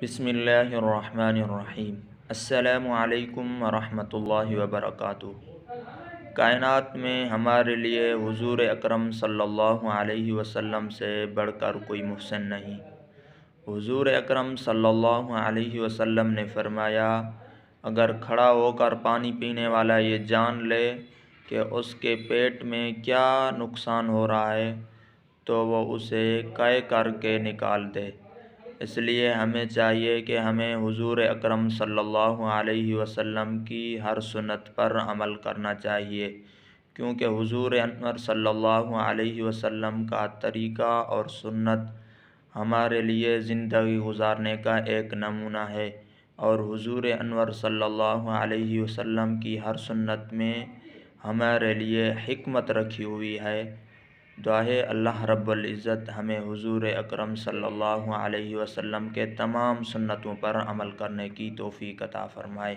بسم اللہ الرحمن الرحیم۔ السلام علیکم ورحمۃ اللہ وبرکاتہ۔ کائنات میں ہمارے لیے حضور اکرم صلی اللہ علیہ وسلم سے بڑھ کر کوئی محسن نہیں۔ حضور اکرم صلی اللہ علیہ وسلم نے فرمایا، اگر کھڑا ہو کر پانی پینے والا یہ جان لے کہ اس کے پیٹ میں کیا نقصان ہو رہا ہے تو وہ اسے قے کر کے نکال دے۔ اس لیے ہمیں چاہیے کہ ہمیں حضور اکرم صلی اللہ علیہ وسلم کی ہر سنت پر عمل کرنا چاہیے، کیونکہ حضور انور صلی اللہ علیہ وسلم کا طریقہ اور سنت ہمارے لیے زندگی گزارنے کا ایک نمونہ ہے، اور حضور انور صلی اللہ علیہ وسلم کی ہر سنت میں ہمارے لیے حکمت رکھی ہوئی ہے۔ دعا ہے اللہ رب العزت ہمیں حضور اکرم صلی اللہ علیہ وسلم کے تمام سنتوں پر عمل کرنے کی توفیق عطا فرمائے۔